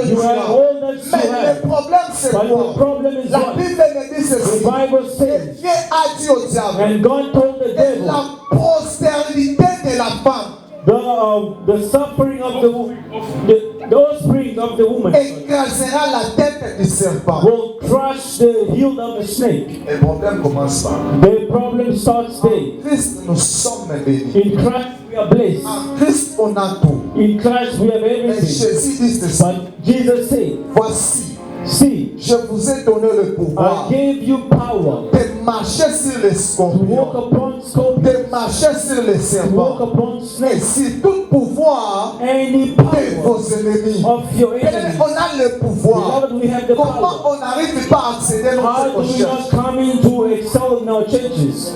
que You tu have as. all that you Mais have. le problème, c'est But the quoi? problem is La what? Bible me dit The ceci. Bible Et says, Dieu a dit au diable and God told the que devil, la postérité de la femme the suffering of the offspring of the woman écrasera la tête du serpent. will crush the heel of the snake. Et le problème commence par The problem starts there. Christ, nous sommes bénis. In Christ we are blessed. En Christ, on a tout. In Christ we have Et everything. Jésus dit ceci. But Jesus said, Voici, see, je vous ai donné le pouvoir I gave you power de marcher sur les to walk scorpions, upon scorpions, de marcher sur les to walk serpents, upon et snakes, sur tout pouvoir any de power vos ennemis. of your Bien-aimés, enemies. on a le pouvoir. Beloved, we have the Comment power. on n'arrive pas à accéder à How notre do we recherche? not come in to excel in our churches?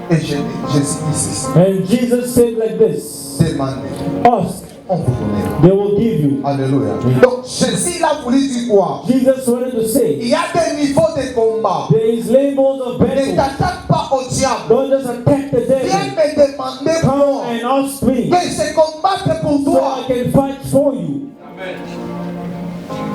Et Jésus dit ceci. And Jesus said like this, Demandez, ask, on vous donnera. they will give you. Alléluia. Donc Jésus il a voulu dire quoi? Jesus wanted to Il say, y a des niveaux de combat. there is levels of Ne battle. t'attaque pas au diable. Don't just attack the Viens devil. me demander Come moi and ask me, que je combatte pour so toi. I can fight for you.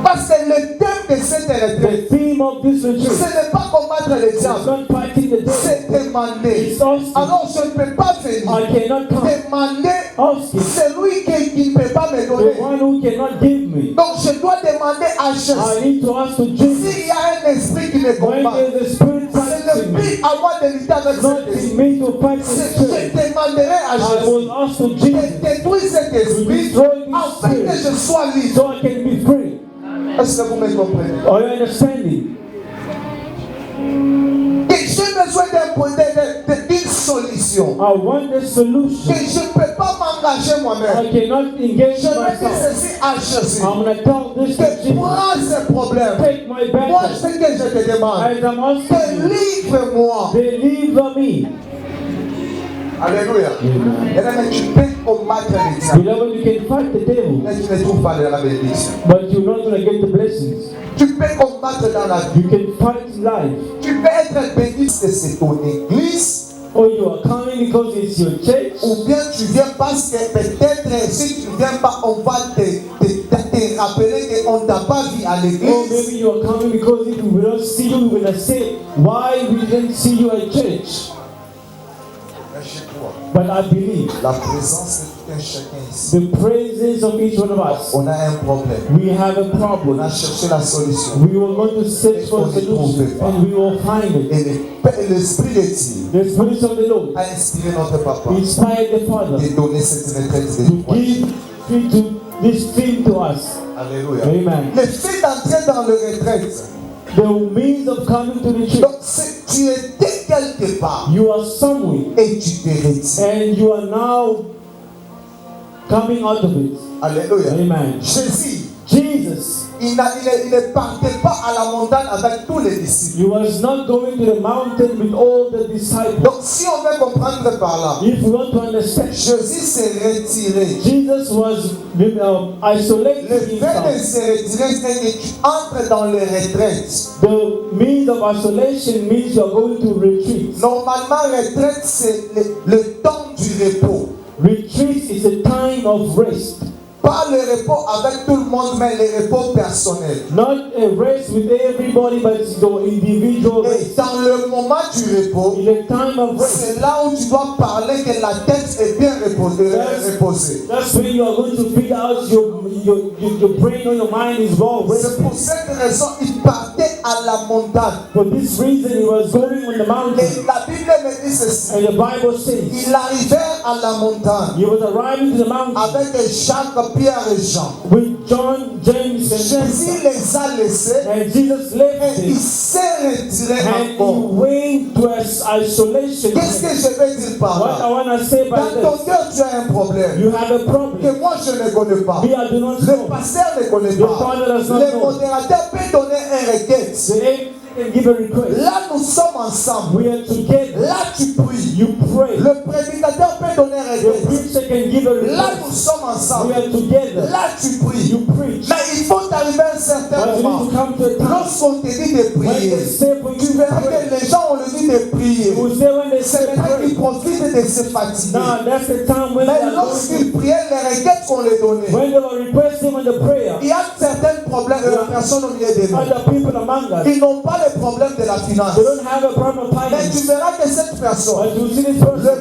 Parce que le thème de cette retraite, The theme of this ce retreat n'est pas combattre le is diable, not fighting the devil. c'est demander. It's asking. Alors je ne peux pas venir. I cannot come. Demander Asking. celui qui ne peut pas me The donner. one who cannot give me. Donc je dois demander à I Jésus. need to ask to Jesus. S'il y a un esprit qui me When combat, there's a spirit c'est fighting le me, but à moi de lutter avec not cet in esprit. me to fight the Je spirit. demanderai à I Jésus will ask to de Jesus détruire cet esprit afin que je sois libre. so I can be free. Est-ce que vous me comprenez? Are you understanding? Que j'ai besoin d'une solution. I want the Que solution. je ne peux pas m'engager moi-même. I cannot engage Je vais dire myself. ceci à Jésus. I'm going to tell this to Que Jesus. prends ce problème. Take my Moi, battle. ce que je te demande, As I'm asking que you, livre-moi. deliver me. Alléluia. Et tu peux combattre les diables, Beloved, you can fight the devil, mais tu ne trouves pas de la bénédiction. but you're not going to get the blessings. Tu peux combattre dans la vie. You can fight life. Tu peux être béni que c'est ton église, Or you are coming because it's your church. ou bien tu viens parce que peut-être si tu ne viens pas, on va te rappeler qu'on ne t'a pas vu à Or l'église. maybe you are coming because if we don't see you, we're going to say, why we didn't see you at church? Mais je crois, But I believe la présence de tout un chacun ici, the presence of each one of us, on a un problème. we have a On problem. a cherché la solution. We will going to search for a solution and we will find it. Et l'Esprit de Dieu The Spirit of the Lord a inspiré notre papa inspired the Father de donner cette retraite de to 3 jours. give this thing to us. Alléluia. Amen. Le fait d'entrer dans le retraite, The means of coming to the church, donc tu étais quelque part you are somewhere et tu te retires. and you are now coming out of it. Alléluia. Amen. Jésus, Jesus, il ne partait pas à la montagne avec tous les disciples. he was not going to the mountain with all the disciples. Donc si on veut comprendre par là, If we want to understand, Jésus s'est retiré. Jesus was isolating Le fait de himself. se retirer, c'est que tu entres dans les retraites. The means of isolation means you are going to retreat. Normalement, retraite, c'est le temps du repos. Retreat is a time of rest. Pas le repos avec tout le monde, mais le repos personnel. Not a rest with everybody, but it's the individual Et rest. dans le moment du repos, In a time of rest, c'est là où tu dois parler que la tête est bien reposée. that's when you are going to figure out your brain or your mind is well C'est rested. pour cette raison qu'il partait à la montagne. For this reason, he was going on the Et mountain. la Bible me dit ceci. And the Bible says, Il arrivait à la montagne he was arriving to the mountain avec Jacques, Pierre et Jean. with John, James, and Jésus James. les a laissés And Jesus et left il him. s'est retiré And he encore. went to isolation. Qu'est-ce que je veux dire par What I là? want to say by Dans ton this, cœur, tu as un problème you have a que problem. moi je ne connais pas. Me, I do not Le know. pasteur ne connaît The pas. father does not Le know. modérateur peut donner un requête. The angel can give a request. Là, nous sommes ensemble. We are together. Là, tu pries. You pray. Le prédicateur peut donner un The requête. preacher can give a Là, nous request. sommes We ensemble. are together. Là, tu pries. You preach. Mais il faut arriver à un certain But you moment, need to come to a time lorsqu'on te dit de when prier, they say for you tu to verras pray. que les gens, on leur dit de prier. You will say when they C'est say maintenant pray. qu'ils profitent de se fatiguer. Now that's the time when they Mais are going lorsqu'ils priaient, les requêtes qu'on leur donnait, to, when they were requesting in the prayer, il y a certains problèmes de la personne au milieu de nous. other people among us, Ils n'ont pas le problème de la finance. they don't have a problem of Mais tu finance. verras que cette personne, But you see this person,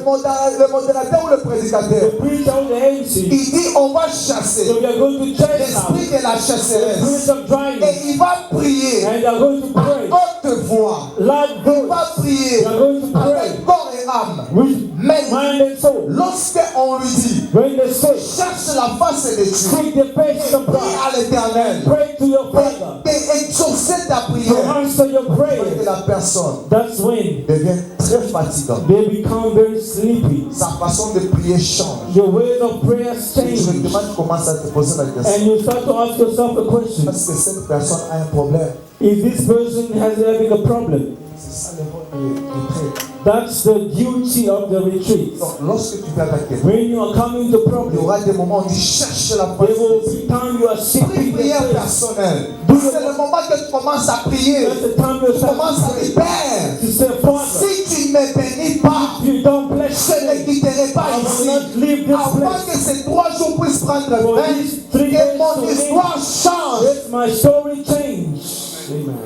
le modérateur ou le prédicateur, the preacher or the MC, il dit on va chasser so we are going to chase out l'esprit de la the chasseresse. spirit of dryness, Et il va prier and they are going to pray. haute voix. Loud Il voice, va prier they are going to pray avec corps et âme. with Mais mind and soul. lorsqu'on lui dit When they say, cherche la face de Dieu, seek the face of prie God, à l'éternel, pray to your Father, d'exaucer ta to prière, answer your que prayer. la personne That's when devient très fatigante. they become very sleepy. Sa façon de prier change. Your ways of prayer Je me change. demande comment ça te poser la question. And you start to ask yourself a question. Parce que cette personne a un problème. If this person has having a problem, C'est ça le rôle du prêtre. that's the duty of the retreat. Donc lorsque tu vas attaquer, When you are coming to il y problem, aura des moments où tu cherches la there face will de Dieu. be time you are Prie seeking the prière face. personnelle. C'est le moment que tu commences à prier. That's the time you Tu start commences à to dire, pray. Père, To say, Father, si tu ne me bénis pas, if you don't bless je ne me, quitterai pas I will ici. not leave this Avant place. que ces 3 jours puissent prendre For fin, these 3 que days mon to end, histoire change. let my story change. Amen.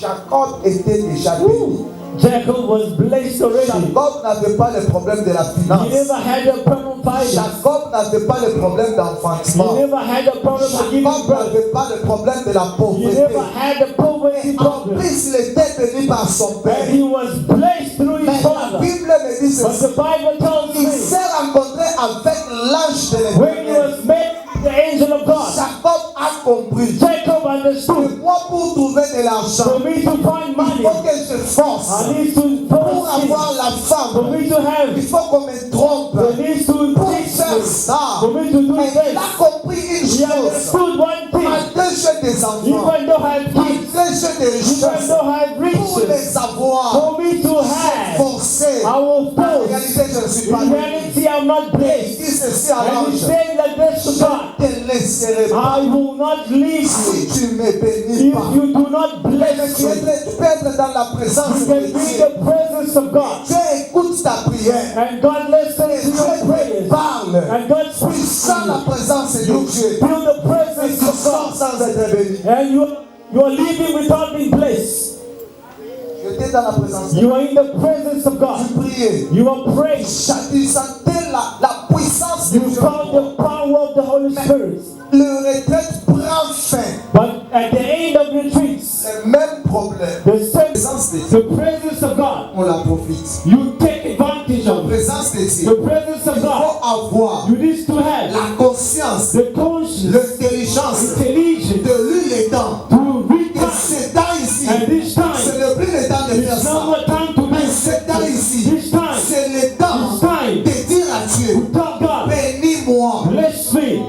Jacob était déjà béni. Jacob was blessed already. Jacob n'avait pas le problème de la He finance. never had a problem fighting. Jacob n'avait pas le problème He d'enfantement. never had a problem of giving Jacob birth. n'avait pas le problème de la He pauvreté. never had a poverty En problem. plus, il était béni par son And père. he was blessed through his Mais la father. Bible me dit But ceci. the Bible tells Il me s'est rencontré avec l'ange de when he l'Éternel. was met with the angel of God, Jacob a compris Jacob que understood, moi, pour trouver de l'argent, for me to find il money, faut que je force. I need to Pour force avoir la for femme, me to have, il faut qu'on me trompe. for me to Pour teach faire me, ça, for me to do mais il this. a compris une He chose. understood one thing. Malgré j'ai des enfants, Even though I have kids, malgré j'ai des even richesses, though I have pour riches, les avoir, for me to have, forcer. I will En force. réalité, je ne suis pas In né. reality, I'm not Il blessed. dit ceci à And he l'ange. said like this to God, Je ne te laisserai pas I will not leave si you tu ne me bénis if pas. you do not bless Tu me. peux être dans la présence You de can be in Dieu. the presence of God, Dieu écoute ta prière. and God listens Et to your Dieu prayers, parle. and God Tu speaks sens to la you. présence de You Dieu. feel the Et presence tu of sors God, sans être béni. and you are living without being blessed. J'étais dans la présence de Dieu. You are in the presence of God. Tu priais. You are praying. Tu sentais la puissance de You Dieu. found the power of the Holy Spirit. Le retraite prend fin. But at the end of retreats, Le même problème. the same, Présence de Dieu. the presence of God, On la profite. you take advantage La of it. présence de The Dieu. presence of Il God, faut avoir you need to have la conscience, the conscience, l'intelligence intelligence de lui les temps. to read Et time. ce temps ici, And this ce time, n'est plus le temps de faire it's ça. not more time to Mais do ce temps ici, this time. c'est le temps It's time de dire à Dieu, to tell God, bénis-moi. bless me.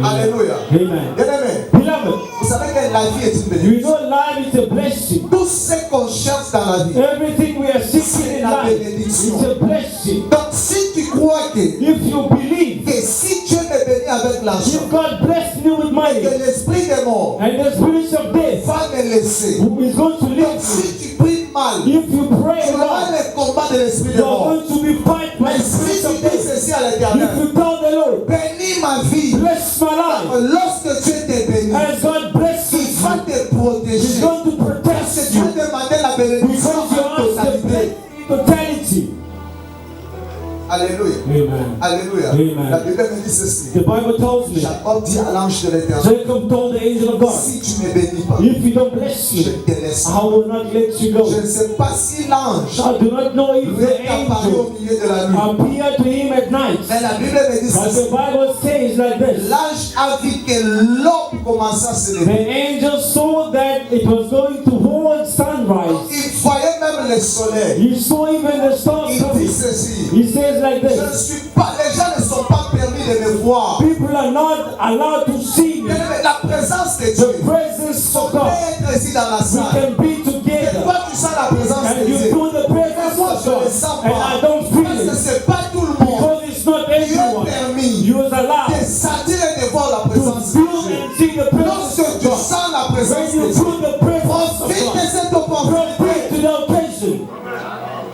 Alléluia. Amen. Bien-aimé, Beloved, vous savez que la vie est une you bénédiction. know life is a blessing. Tout ce qu'on cherche dans la vie, Everything we are seeking c'est in la life bénédiction. is a blessing. Donc si tu crois que If you believe, si Dieu me bénit avec l'argent, if God blessed me with que money, l'esprit des morts and the spirit of death va me laisser. who is going to Donc leave si you, tu pries mal, if you pray tu auras wrong, le combat de l'esprit des you are morts. going to be fight by Mais the si spirit tu of dis death. ceci à If l'éternel, you tell the Lord, bénis ma vie. bless my life, Lorsque Dieu te bénit, as God bless il you, va te He's protéger. going to Parce protect que Dieu you a demandé la bénédiction because you en are the totalité. totality. Alléluia. Amen. Alléluia. Amen. La Bible me dit ceci. The Bible tells me, Jacob dit à l'ange de l'éternel, Jacob told the angel of God, si tu ne me bénis pas, if you don't bless je me, te laisse. I will not let you Je go. ne sais pas si l'ange I do not know if lui the est apparu angel au milieu de la nuit. appeared to him at night. Mais la Bible me dit But ceci. the Bible says like this. L'ange a vu que l'aube commençait à se The lever. angel saw that it was going towards sunrise. Il voyait même le soleil. He saw even the stars Il dit coming. ceci. He says like Je ne this. suis pas, les gens ne sont pas permis de me voir. People are not allowed to see me. Mais la présence de The Dieu presence on of peut God. être ici dans la We salle. can be Et together. toi, tu sens la présence And de you Dieu. feel the presence Moi, of je ne le God. sens And pas. I don't feel Parce que it. ce n'est pas tout le monde Because it's not qui est everyone. permis You are de allowed sentir et de voir la to présence de feel Dieu. and see the presence Lorsque of tu God, sens la présence when de you Dieu, put the presence of profite de God, cette opportunité. prepare to the occasion.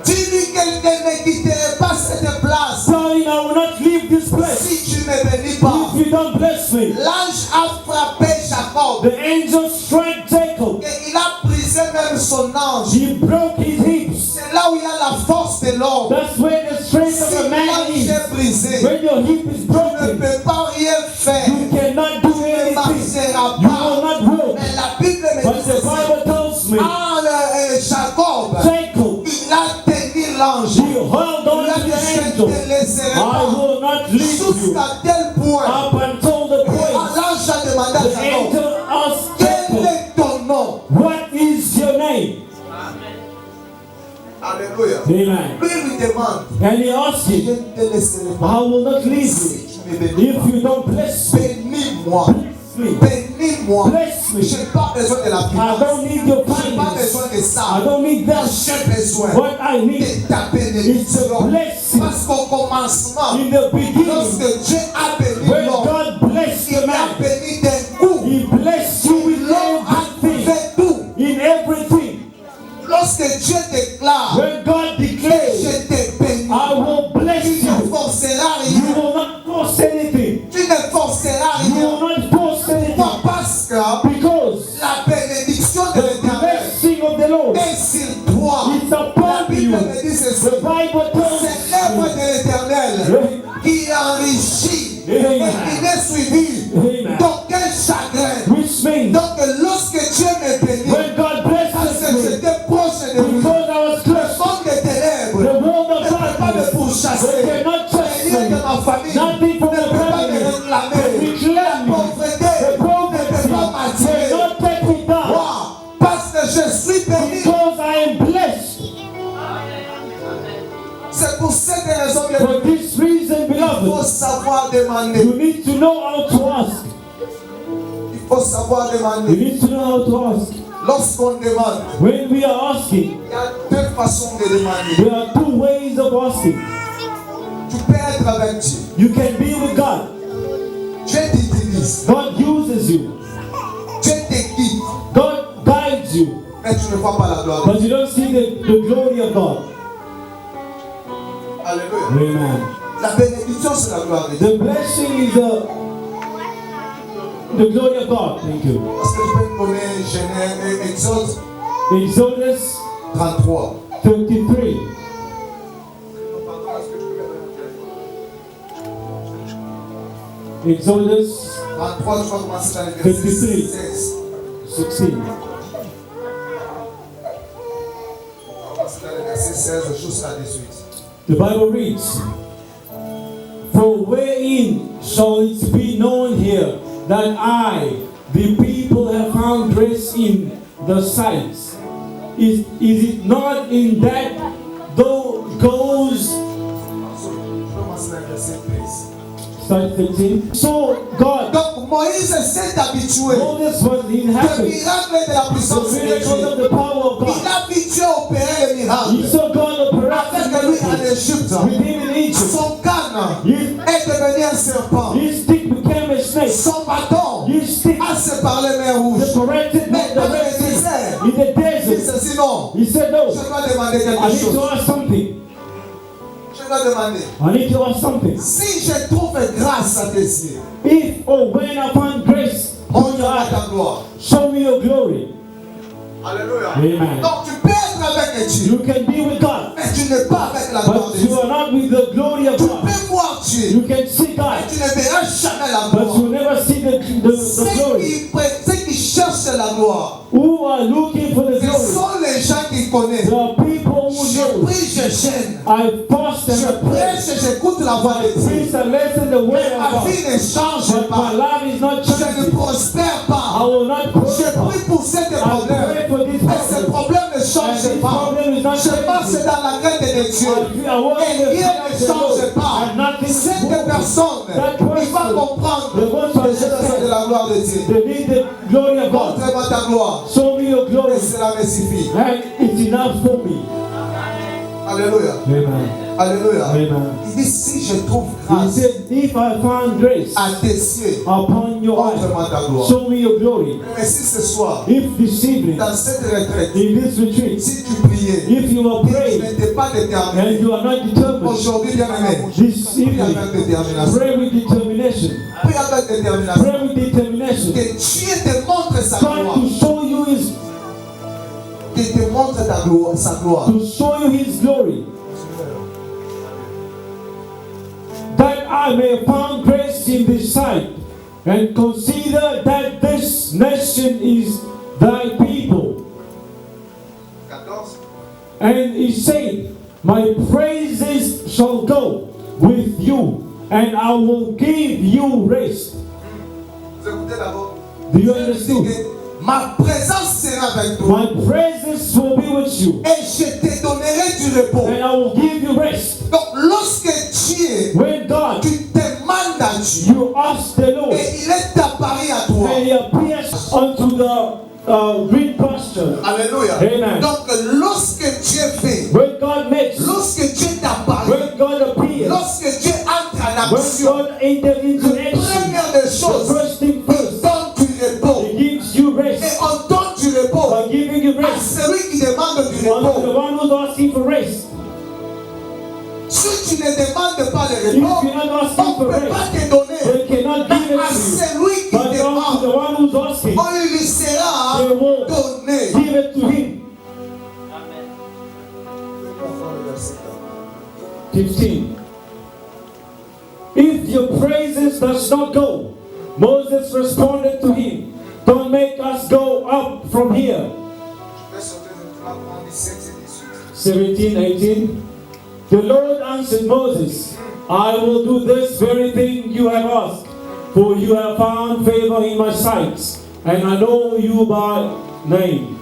Dis-lui qu'elle ne quitterait pas cette place Tell him, I will not leave this place si tu ne me bénis pas. if you don't bless me. L'ange a frappé Jacob The angel struck Jacob. et il a brisé même son ange. He broke his hips. C'est là où il y a la force de l'homme. That's where the strength Si of a man l'ange is. est brisé, When your hip is tu ne broken, peux pas rien faire. you cannot do Tu ne anything. marcheras You pas. will not walk. Mais la Bible me But dit the ceci. Bible tells me, Jacob, Jacob, il a tenu l'ange. he held on Il a to dit, the je ne angel. te laisserai I pas. will not leave you. Jusqu'à tel point, Up until the point l'ange a demandé à the Jacob, angel asked quel Jacob, est ton nom? what is your name? Alléluia. Amen. Lui lui demande, And he asked je him, ne te laisserai pas. I will not leave you Si tu me bénis, if you don't bless me. bénis-moi. Bless me. Bénis-moi. Bless me. Je n'ai pas besoin de la I finance. don't need your Je n'ai pas kindness. besoin de I ça. don't need that. J'ai besoin What I need de ta is a bénédiction. blessing. Parce qu'au commencement, In the beginning, lorsque Dieu a béni when l'homme, God blessed il the a man, béni d'un coup. He blessed you with L'homme a everything. fait tout. In everything. Lorsque Dieu déclare, When God declares, je te bénis, I will bless tu ne you. forceras You rien. will not force anything. Tu ne forceras You rien. will not force anything. Pourquoi? Parce que Because la bénédiction de the l'Éternel blessing of the Lord est sur toi. is La upon Bible you. me dit ceci. The Bible tells C'est l'œuvre you. de l'Éternel qui enrichit et qui n'est suivi Amen. d'aucun chagrin. Which means Donc lorsque Dieu me bénit, when God parce blesses que me, j'étais proche de lui, because I was le close, monde des ténèbres the world ne of peut pas me darkness, pourchasser. they cannot trust Rien me. de ma famille Nothing ne from peut the pas me family. réclamer. Reclaim La me. pauvreté The ne peut poverty pas m'attirer. cannot take me down. Moi, parce que je suis béni. Because I am blessed. C'est pour cette raison que For this reason, il faut beloved, savoir demander. you need to know how to ask. Il faut savoir You demander. need to know how to ask. Lorsqu'on demande, When we are asking, il y a deux façons de demander. there are two ways of asking. Tu peux être avec Dieu. You can be with God. Dieu t'utilise. God uses you. Dieu te guide. God guides you. Mais tu ne vois pas la gloire. But you don't see the glory of God. Alléluia. Amen. La bénédiction, c'est la gloire de Dieu. The blessing is the glory of God. Thank you. Parce que je peux donner Genèse, Exode Exodus 33. 33. Exodus 33, je vais commencer dans le verset 16. 16. On va commencer dans le verset 16 jusqu'à 18. The Bible reads, For wherein shall it be known here that I, the people, have found grace in the sight? Is it not in that thou goes, Je vais commencer dans le verset 13. start 13? So God, Donc Moïse s'est habitué Moses was in au heaven, miracle de la puissance the de miracle Dieu. of the power of Il God. a vu Dieu opérer les He miracles. saw God operating Avec lui en Égypte, with him in Egypt. son canne His, est devenu un serpent. his stick became a snake. Son bâton His stick a séparé les rouges. separated Mais the dans Red le Sea. désert, In the il dit desert, ceci, non. he said, No, Je dois demander I quelque need to chose. ask something. Je dois demander. I need to ask something. Si je trouve grâce à tes yeux, If or when I find grace on your montre-moi eyes, ta gloire. show me your glory. Alléluia. Amen. Donc tu peux être avec Dieu, You can be with God, mais tu n'es pas avec la gloire but de you Dieu. are not with the glory of Tu God. peux voir Dieu, You can see God, mais tu ne verras jamais la but gloire. you never see the glory. Ceux qui cherchent la gloire, Who are looking for the ce glory? sont les gens qui connaissent. There are people who Je know. prie, je gêne. I fast and Je I pray. prêche, j'écoute la voix de Dieu. Preach and listen the word Mais ma of vie God. ne change But my pas. life is not Je ne changing. prospère I pas. will not Je prosper. prie pour ces I pray problèmes. for this Mais ce problem. problème ne And change this pas. problem is not Je marche changing. dans la crainte de Dieu. I walk in Et the rien fear ne of the change Lord. pas. And nothing is Cette moving. personne, That il va person, comprendre they want to que j'ai besoin understand. de la gloire de Dieu. They need the glory of God. Montre-moi ta gloire. Show me your glory. Et cela me suffit. And it's enough for me. Alléluia. Amen. Alléluia. Amen. Il dit si je trouve He grâce said, if I found grace à tes yeux, upon your montre-moi ta eyes, gloire. show me your glory. Mais si ce soir, If this evening, dans cette retraite, in this retreat, si tu priais, if you are tu praying n'étais pas déterminé. and you are not determined, Aujourd'hui, bien aimé, this prie evening, avec détermination. pray with determination. Prie avec détermination. Pray with determination. Que Dieu te montre sa God gloire. to show you his, Qu'il te montre sa gloire. to show you his glory. That I may find grace in thy sight, and consider that this nation is thy people. 14. And he said, my praises shall go with you, and I will give you rest. Vous écoutez d'abord. Do you Dieu dit understand? que ma présence sera avec toi. My presence will be with you, Et je te donnerai du repos. and I will give you rest. Donc, lorsque Dieu, When God, tu demandes à Dieu, you ask the Lord, et il est apparu à toi. and he appears unto the green pasture. Alléluia. Amen. Donc, lorsque Dieu fait, When God makes, lorsque Dieu t'apparaît, when God appears, lorsque Dieu entre en when action, God enters into action, première des the choses, first thing il first, donne du repos. he gives you Et rest. on donne du repos By giving you à rest, celui qui demande du unto the repos. one who's asking for rest. Si tu ne demandes pas le If repos, you're not on asking for ne peut pas rest, te donner. they cannot give it À to you. celui qui But unto demande, the one who's asking, on lui sera they will donné. give it to him. 15. If your praises does not go, Moses responded to him, don't make us go up from here. 17, 18. The Lord answered Moses, I will do this very thing you have asked, for you have found favor in my sight, and I know you by name.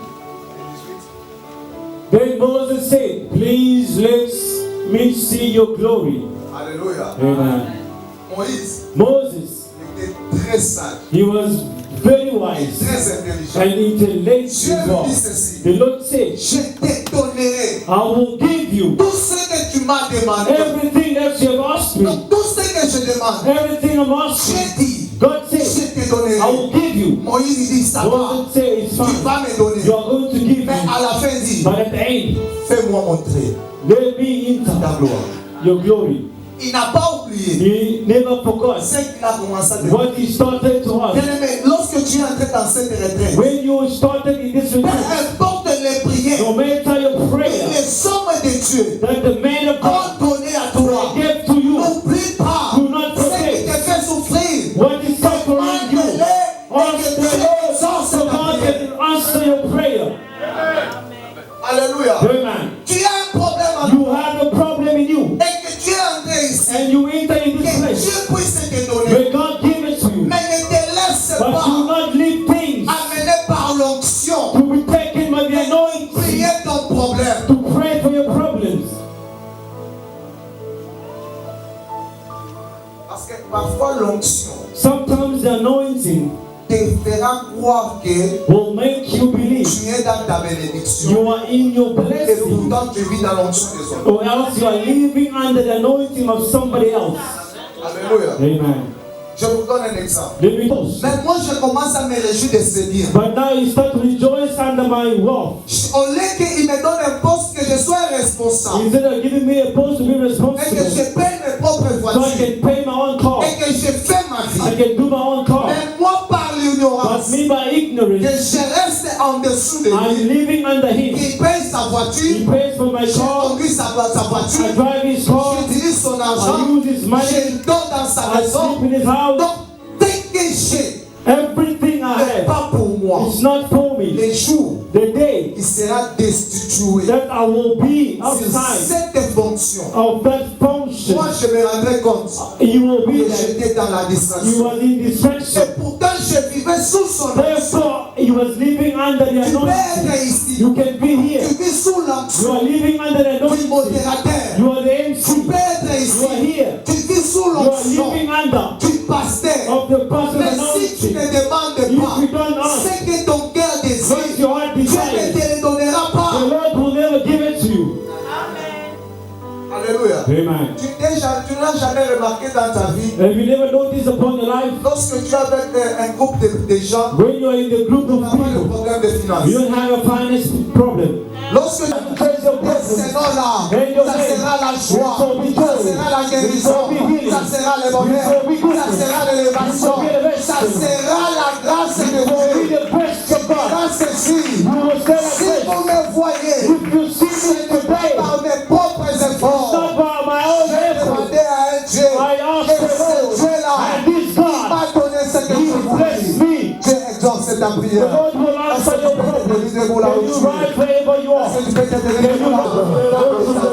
Then Moses said, please let me see your glory. Alléluia. Amen. Moïse Moses, était très sage, he was very wise très intelligent. and intellectual. Dieu lui dit ceci. The Lord said, Je te donnerai I will give you tout ce que tu m'as demandé. everything that you have asked me. Donc tout ce que je demande, Everything I'm asking, j'ai dit, God said, je te donnerai. I will give you. Moïse il dit, ça va, Moses said, it's tu fine. vas me donner. You are going to give Mais me. à la fin, il dit, But at the end, fais-moi montrer let me ta enter gloire. your glory. Il n'a pas oublié He never forgot ce qu'il a commencé à te dire. what he started to us. Bien-aimé, lorsque tu es entré dans cette retraite, When you started in this peu retreat, importe les prières, no matter your prayer les hommes de Dieu that the man of God ont donné à toi. gave to you, N'oublie pas do not ce qui te forget fait souffrir. what is suffering you. Demande-les et Ask que the Dieu Lord exauce so ta God prière. can answer your prayer. Alléluia. Amen. Tu as un problème en You have a problem in you, et que Dieu est entré ici. and you enter in this Que place. Dieu puisse te donner. May God give it to you, Mais ne te laisse but do pas not leave things amener par l'onction. to be taken by the anointing Prier ton problème. to pray for your problems. Parce que parfois l'onction Sometimes the anointing te fera croire que will make you believe tu es dans ta bénédiction. you are in your Et blessing, pourtant tu vis dans l'onction des autres. or else you are living under the anointing of somebody else. Alléluia. Amen. Je vous donne un exemple. Let me pause. Mais moi je commence à me réjouir de ce bien. But now you start to rejoice under my wealth. Au lieu qu'il me donne un poste que je sois responsable Instead of giving me a post to be et que responsible, je paye mes propres so I voitures can pay my own car, et que je fais ma I vie. can do my own car. Mais moi par But l'ignorance, me by que ignorance, je reste en dessous de I'm lui, living under him. qu'il paye sa He voiture, pays for my je car, conduis sa I voiture, drive his car, j'utilise son I argent, use his money, je dors dans sa I maison. sleep in his house. Donc, dès que j'ai, Everything I n'est have pas pour moi. is not for me. Les jours, The day il sera destitué. that I will be Sur outside cette fonction, of that function, moi je me rendrai compte you will be que there. j'étais dans la You distraction. was in distraction. Et pourtant, je vivais sous son onction. Therefore, he was living under the Tu peux anointing. être ici. You can be here. Tu vis sous You l'onction are living under the du anointing. modérateur. You are the Tu MC. peux être You are ici. here. Tu vis sous You are l'onction living under du pasteur. of the pastor's Mais si tu anointing. ne demandes If you pas don't ask, ce que ton cœur what désire, your heart Dieu ne desires, te le donnera the pas. Lord will never give it to you. n'as jamais remarqué dans ta vie, Have you never noticed upon your life, lorsque tu es avec un groupe de gens, when you are in the group tu of n'as pas de people, problème de finances. you don't have a finance problem. Lorsque tu Praise your es God. là, ça sera la joie, ça sera la guérison, ça sera le bonheur, ça sera l'élévation, ça sera la grâce de Dieu. Grâce ceci, si vous me voyez, c'est par mes propres efforts. Not by my own J'ai effort. demandé à un Dieu, I asked et the ce Lord, Dieu-là, and this il God, m'a donné ce que He je blessed voulais. me. Dieu exauce ta The prière. Lord will answer your problem. Can you rise wherever you are? Est-ce que tu peux te lever pour la-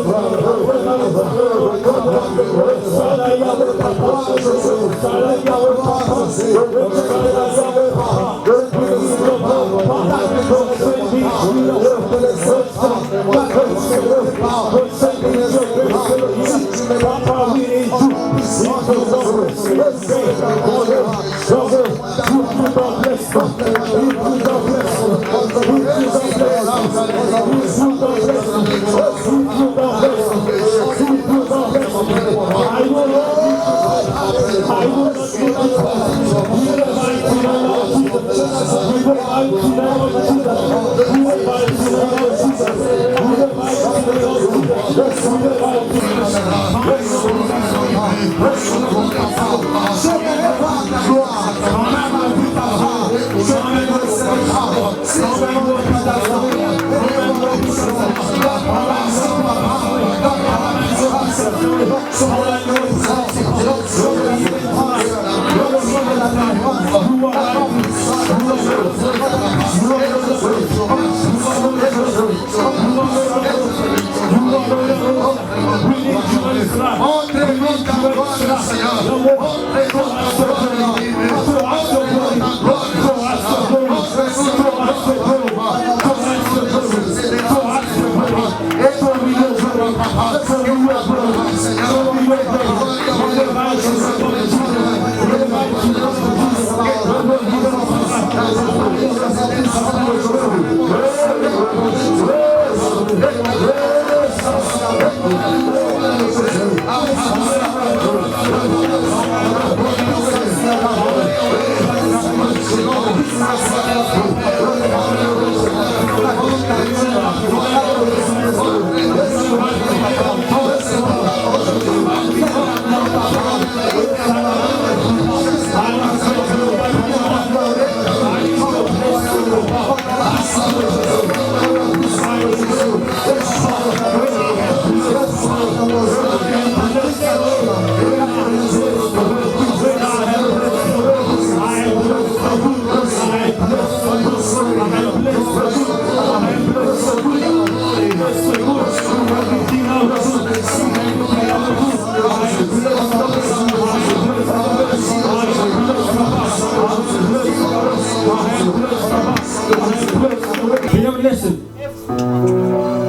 Beloved, listen.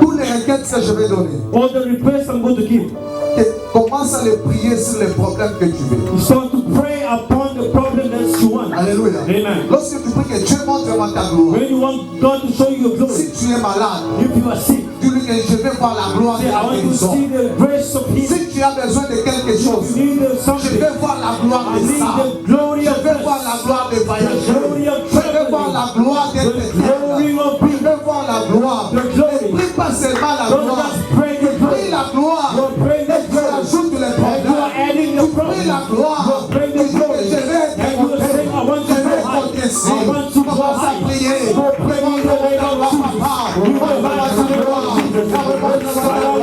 Toutes les requêtes que je vais donner, All the requests I'm going to give, commence à les prier sur les problèmes que tu veux. you start to pray upon the problem that you want. Alléluia. Amen. Lorsque tu pries que Dieu montre-moi ta gloire. When you want God to show you your glory, Si tu es malade, if you are sick, dis-lui que je vais voir la gloire de say, I la want to guérison. see the grace of healing. Si tu as besoin de quelque chose, You need je something. vais voir la gloire I de need ça. the glory Je of vais voir God. la gloire de The voyager. glory of Je vais voir la traveling. gloire d'être The glory éternel. of Je being. vais voir la gloire. The glory. Ne prie pas seulement la Don't gloire. just pray the Prie glory. la gloire. You're praying Et the tu glory. ajoutes les And you are problèmes. adding your Prie la problem. gloire. You're praying Tu the dis que glory. je vais être And you are saying, I want to je go vais high. progresser. I want to go Commence à high. prier. So pray in the name of Jesus. You will rise to the Lord Jesus.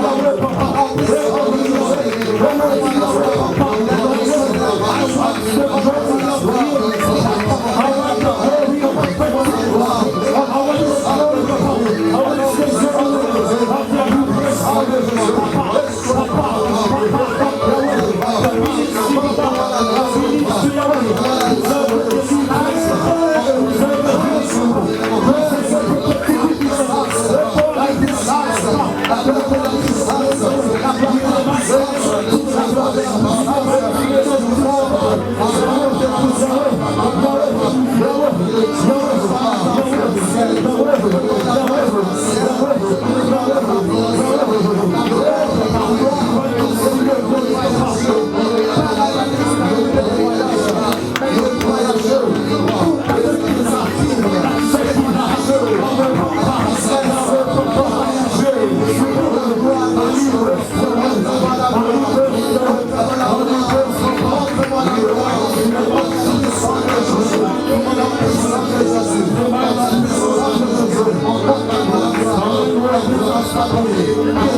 Merci.